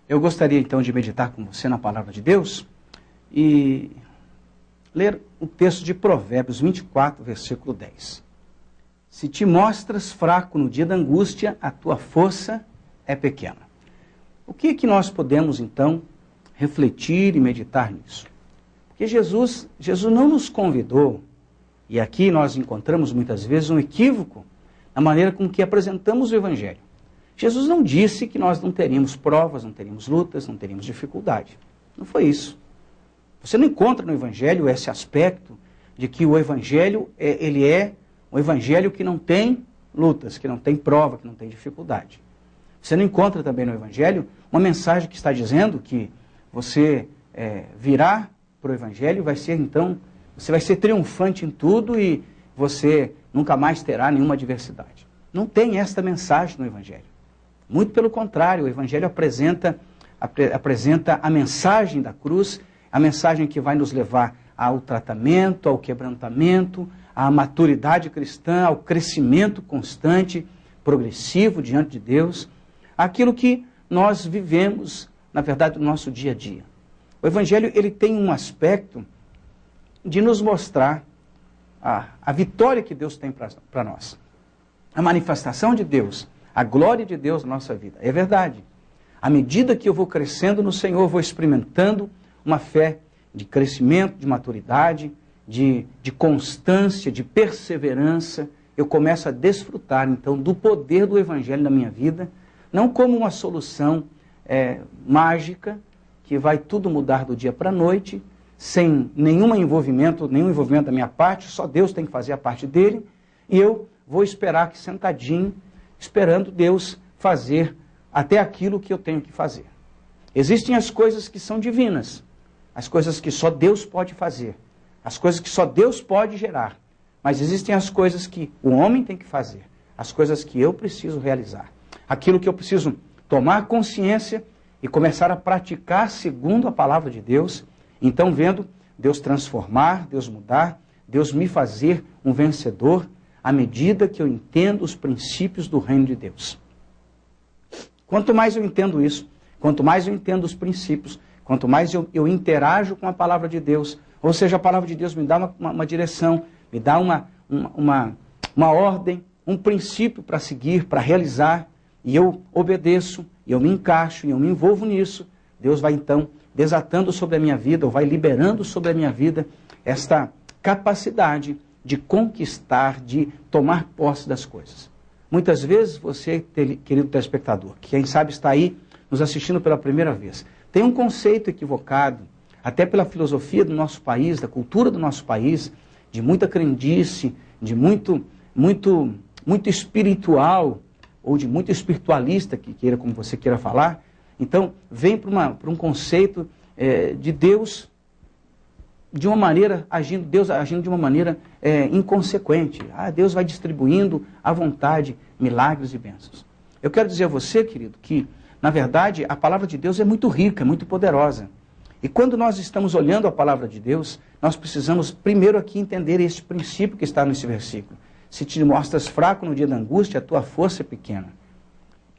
Eu gostaria então de meditar com você na palavra de Deus e ler o texto de Provérbios 24, versículo 10. Se te mostras fraco no dia da angústia, a tua força é pequena. O que é que nós podemos então refletir e meditar nisso? Porque Jesus não nos convidou, e aqui nós encontramos muitas vezes um equívoco na maneira com que apresentamos o Evangelho. Jesus não disse que nós não teríamos provas, não teríamos lutas, não teríamos dificuldade. Não foi isso. Você não encontra no Evangelho esse aspecto de que o Evangelho ele é um Evangelho que não tem lutas, que não tem prova, que não tem dificuldade. Você não encontra também no Evangelho uma mensagem que está dizendo que você virá para o Evangelho, você vai ser triunfante em tudo e você nunca mais terá nenhuma adversidade. Não tem esta mensagem no Evangelho. Muito pelo contrário, o Evangelho apresenta a mensagem da cruz, a mensagem que vai nos levar ao tratamento, ao quebrantamento, à maturidade cristã, ao crescimento constante, progressivo diante de Deus, aquilo que nós vivemos, na verdade, no nosso dia a dia. O Evangelho ele tem um aspecto de nos mostrar a vitória que Deus tem para nós. A manifestação de Deus, a glória de Deus na nossa vida. É verdade. À medida que eu vou crescendo no Senhor, eu vou experimentando uma fé de crescimento, de maturidade, de constância, de perseverança. Eu começo a desfrutar, então, do poder do Evangelho na minha vida, não como uma solução mágica, que vai tudo mudar do dia para a noite, sem nenhum envolvimento da minha parte, só Deus tem que fazer a parte dele, e eu vou esperar aqui sentadinho, esperando Deus fazer até aquilo que eu tenho que fazer. Existem as coisas que são divinas, as coisas que só Deus pode fazer, as coisas que só Deus pode gerar, mas existem as coisas que o homem tem que fazer, as coisas que eu preciso realizar, aquilo que eu preciso tomar consciência e começar a praticar segundo a palavra de Deus, então vendo Deus transformar, Deus mudar, Deus me fazer um vencedor, à medida que eu entendo os princípios do reino de Deus. Quanto mais eu entendo isso, quanto mais eu entendo os princípios, quanto mais eu interajo com a palavra de Deus, ou seja, a palavra de Deus me dá uma direção, me dá uma ordem, um princípio para seguir, para realizar, e eu obedeço, e eu me encaixo, e eu me envolvo nisso, Deus vai então desatando sobre a minha vida, ou vai liberando sobre a minha vida, esta capacidade de conquistar, de tomar posse das coisas. Muitas vezes você, querido telespectador, que quem sabe está aí nos assistindo pela primeira vez, tem um conceito equivocado, até pela filosofia do nosso país, da cultura do nosso país, de muita crendice, de muito espiritual, ou de muito espiritualista, como você queira falar. Então, vem para um conceito de Deus de uma maneira, Deus agindo de uma maneira inconsequente. Deus vai distribuindo à vontade milagres e bênçãos. Eu quero dizer a você, querido, que, na verdade, a palavra de Deus é muito rica, é muito poderosa. E quando nós estamos olhando a palavra de Deus, nós precisamos primeiro aqui entender esse princípio que está nesse versículo. Se te mostras fraco no dia da angústia, a tua força é pequena.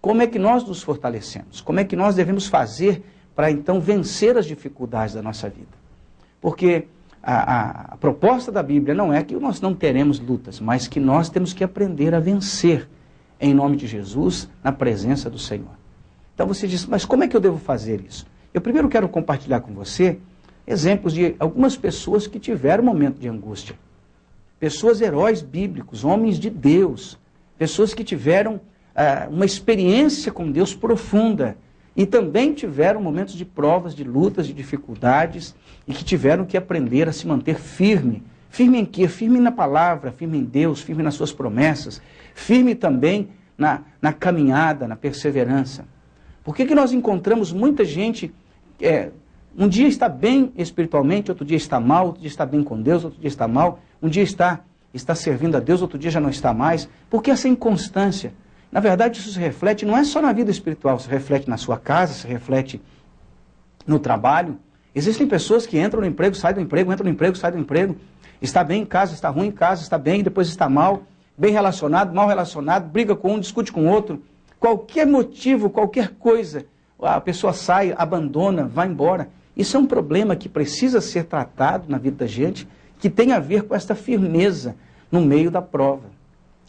Como é que nós nos fortalecemos? Como é que nós devemos fazer para então vencer as dificuldades da nossa vida? Porque a proposta da Bíblia não é que nós não teremos lutas, mas que nós temos que aprender a vencer em nome de Jesus, na presença do Senhor. Então você diz, mas como é que eu devo fazer isso? Eu primeiro quero compartilhar com você exemplos de algumas pessoas que tiveram um momento de angústia. Pessoas heróis bíblicos, homens de Deus, pessoas que tiveram uma experiência com Deus profunda e também tiveram momentos de provas, de lutas, de dificuldades e que tiveram que aprender a se manter firme. Firme em quê? Firme na palavra, firme em Deus, firme nas suas promessas, firme também na caminhada, na perseverança. Por que nós encontramos muita gente, um dia está bem espiritualmente, outro dia está mal, outro dia está bem com Deus, outro dia está mal, um dia está servindo a Deus, outro dia já não está mais? Por que essa inconstância? Na verdade, isso se reflete, não é só na vida espiritual, se reflete na sua casa, se reflete no trabalho. Existem pessoas que entram no emprego, saem do emprego, entram no emprego, saem do emprego, está bem em casa, está ruim em casa, está bem, depois está mal, bem relacionado, mal relacionado, briga com um, discute com o outro. Qualquer motivo, qualquer coisa, a pessoa sai, abandona, vai embora. Isso é um problema que precisa ser tratado na vida da gente, que tem a ver com essa firmeza no meio da prova.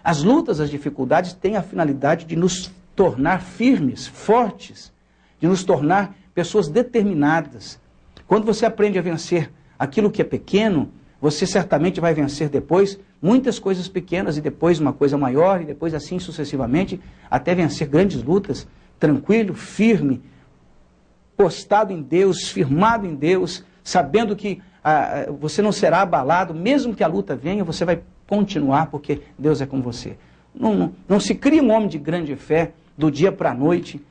As lutas, as dificuldades têm a finalidade de nos tornar firmes, fortes, de nos tornar pessoas determinadas. Quando você aprende a vencer aquilo que é pequeno, você certamente vai vencer depois muitas coisas pequenas e depois uma coisa maior e depois assim sucessivamente, até vencer grandes lutas, tranquilo, firme, postado em Deus, firmado em Deus, sabendo que você não será abalado, mesmo que a luta venha, você vai continuar porque Deus é com você. Não se cria um homem de grande fé do dia para a noite,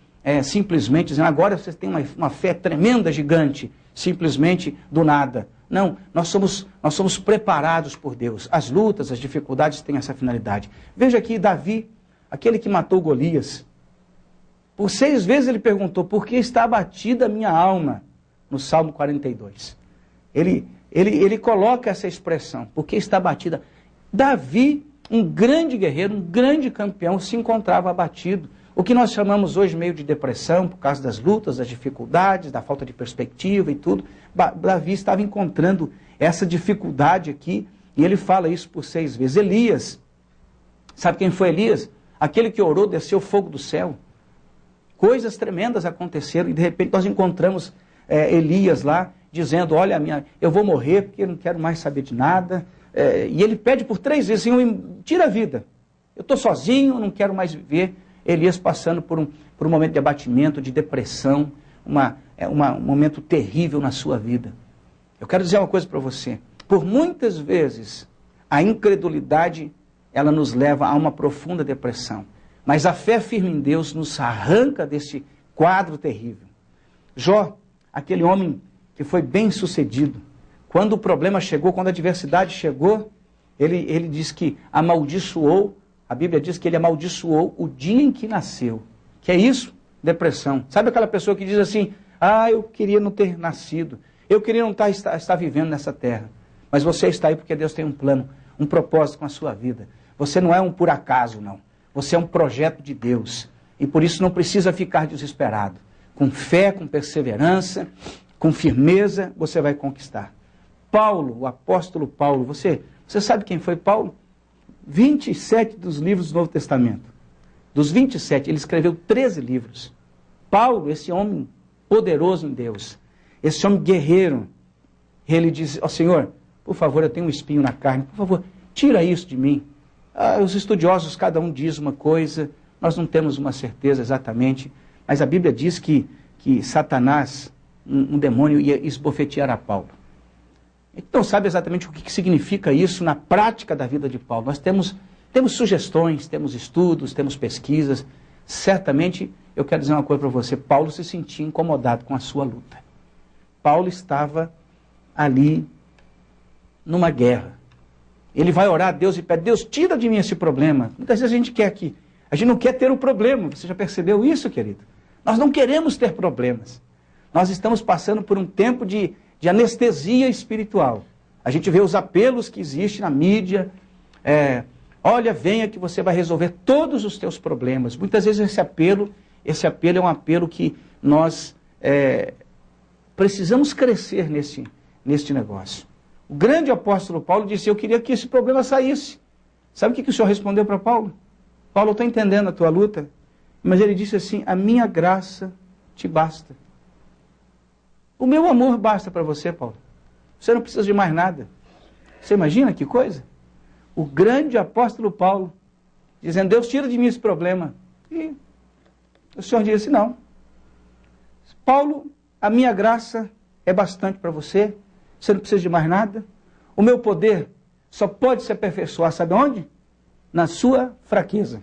simplesmente dizendo, agora você tem uma fé tremenda, gigante, simplesmente do nada. Não, nós somos preparados por Deus. As lutas, as dificuldades têm essa finalidade. Veja aqui Davi, aquele que matou Golias. Por 6 vezes ele perguntou, por que está abatida a minha alma? No Salmo 42. Ele coloca essa expressão, por que está abatida? Davi, um grande guerreiro, um grande campeão, se encontrava abatido. O que nós chamamos hoje meio de depressão, por causa das lutas, das dificuldades, da falta de perspectiva e tudo. Davi estava encontrando essa dificuldade aqui, e ele fala isso por 6 vezes. Elias, sabe quem foi Elias? Aquele que orou, desceu fogo do céu. Coisas tremendas aconteceram, e de repente nós encontramos Elias lá, dizendo, olha, eu vou morrer porque eu não quero mais saber de nada. E ele pede por 3 vezes, Senhor, tira a vida. Eu estou sozinho, não quero mais viver. Elias passando por um momento de abatimento, de depressão, um momento terrível na sua vida. Eu quero dizer uma coisa para você. Por muitas vezes, a incredulidade, ela nos leva a uma profunda depressão. Mas a fé firme em Deus nos arranca desse quadro terrível. Jó, aquele homem que foi bem sucedido, quando o problema chegou, quando a adversidade chegou, ele diz que amaldiçoou, a Bíblia diz que ele amaldiçoou o dia em que nasceu. Que é isso? Depressão. Sabe aquela pessoa que diz assim, eu queria não ter nascido, eu queria não estar vivendo nessa terra. Mas você está aí porque Deus tem um plano, um propósito com a sua vida. Você não é um por acaso, não. Você é um projeto de Deus. E por isso não precisa ficar desesperado. Com fé, com perseverança, com firmeza, você vai conquistar. Paulo, o apóstolo Paulo, você sabe quem foi Paulo? 27 dos livros do Novo Testamento. Dos 27, ele escreveu 13 livros. Paulo, esse homem poderoso em Deus, esse homem guerreiro, ele diz, Senhor, por favor, eu tenho um espinho na carne, por favor, tira isso de mim. Os estudiosos, cada um diz uma coisa, nós não temos uma certeza exatamente, mas a Bíblia diz que Satanás, um demônio, ia esbofetear a Paulo. Então sabe exatamente o que significa isso na prática da vida de Paulo. Nós temos sugestões, temos estudos, temos pesquisas. Certamente, eu quero dizer uma coisa para você, Paulo se sentia incomodado com a sua luta. Paulo estava ali numa guerra. Ele vai orar a Deus e pede, Deus, tira de mim esse problema. Muitas vezes a gente quer aqui. A gente não quer ter o problema. Você já percebeu isso, querido? Nós não queremos ter problemas. Nós estamos passando por um tempo de anestesia espiritual. A gente vê os apelos que existem na mídia. Olha, venha que você vai resolver todos os teus problemas. Muitas vezes esse apelo é um apelo que nós precisamos crescer neste negócio. O grande apóstolo Paulo disse, eu queria que esse problema saísse. Sabe o que o Senhor respondeu para Paulo? Paulo, eu estou entendendo a tua luta, mas ele disse assim, a minha graça te basta. O meu amor basta para você, Paulo. Você não precisa de mais nada. Você imagina que coisa? O grande apóstolo Paulo, dizendo, Deus, tira de mim esse problema. E o Senhor disse, não. Paulo, a minha graça é bastante para você. Você não precisa de mais nada. O meu poder só pode se aperfeiçoar, sabe onde? Na sua fraqueza.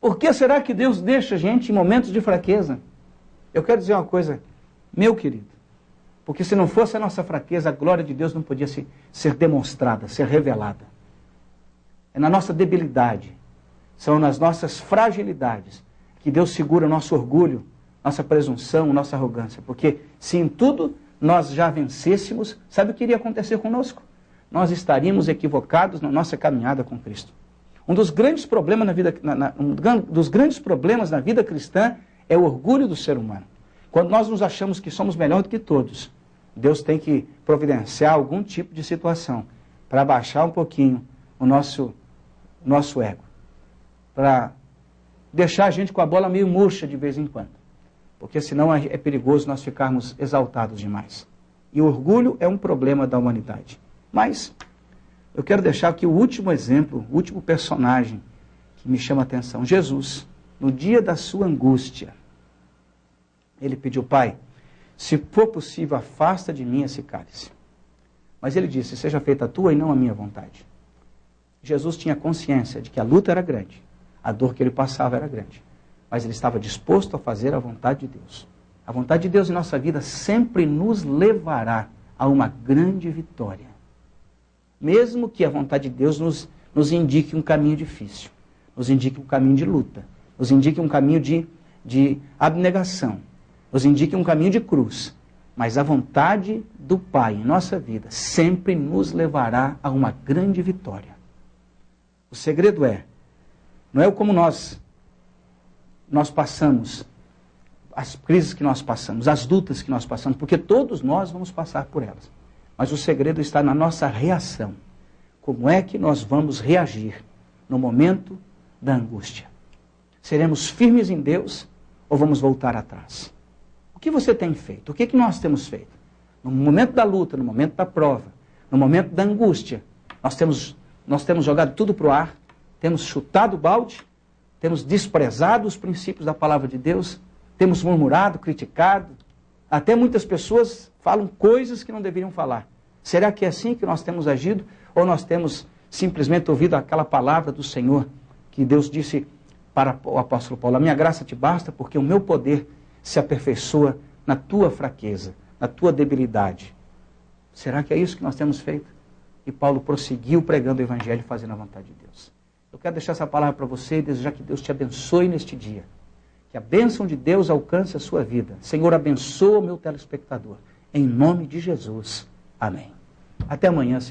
Por que será que Deus deixa a gente em momentos de fraqueza? Eu quero dizer uma coisa, meu querido, porque se não fosse a nossa fraqueza, a glória de Deus não podia ser demonstrada, ser revelada. É na nossa debilidade, são nas nossas fragilidades que Deus segura o nosso orgulho, nossa presunção, nossa arrogância. Porque se em tudo nós já vencêssemos, sabe o que iria acontecer conosco? Nós estaríamos equivocados na nossa caminhada com Cristo. Um dos grandes problemas na vida cristã É o orgulho do ser humano. Quando nós nos achamos que somos melhor do que todos, Deus tem que providenciar algum tipo de situação para baixar um pouquinho o nosso ego. Para deixar a gente com a bola meio murcha de vez em quando. Porque senão é perigoso nós ficarmos exaltados demais. E o orgulho é um problema da humanidade. Mas eu quero deixar aqui o último exemplo, o último personagem que me chama a atenção. Jesus, no dia da sua angústia, ele pediu: Pai, se for possível, afasta de mim esse cálice. Mas ele disse: seja feita a tua e não a minha vontade. Jesus tinha consciência de que a luta era grande, a dor que ele passava era grande, mas ele estava disposto a fazer a vontade de Deus. A vontade de Deus em nossa vida sempre nos levará a uma grande vitória. Mesmo que a vontade de Deus nos indique um caminho difícil, nos indique um caminho de luta, nos indique um caminho de abnegação, nos indique um caminho de cruz. Mas a vontade do Pai em nossa vida sempre nos levará a uma grande vitória. O segredo não é como nós passamos, as crises que nós passamos, as lutas que nós passamos, porque todos nós vamos passar por elas. Mas o segredo está na nossa reação. Como é que nós vamos reagir no momento da angústia? Seremos firmes em Deus ou vamos voltar atrás? O que você tem feito? O que nós temos feito? No momento da luta, no momento da prova, no momento da angústia, nós temos jogado tudo para o ar, temos chutado o balde, temos desprezado os princípios da palavra de Deus, temos murmurado, criticado, até muitas pessoas falam coisas que não deveriam falar. Será que é assim que nós temos agido? Ou nós temos simplesmente ouvido aquela palavra do Senhor, que Deus disse para o apóstolo Paulo: a minha graça te basta, porque o meu poder se aperfeiçoa na tua fraqueza, na tua debilidade. Será que é isso que nós temos feito? E Paulo prosseguiu pregando o Evangelho e fazendo a vontade de Deus. Eu quero deixar essa palavra para você e desejar que Deus te abençoe neste dia. Que a bênção de Deus alcance a sua vida. Senhor, abençoa o meu telespectador. Em nome de Jesus. Amém. Até amanhã, se Deus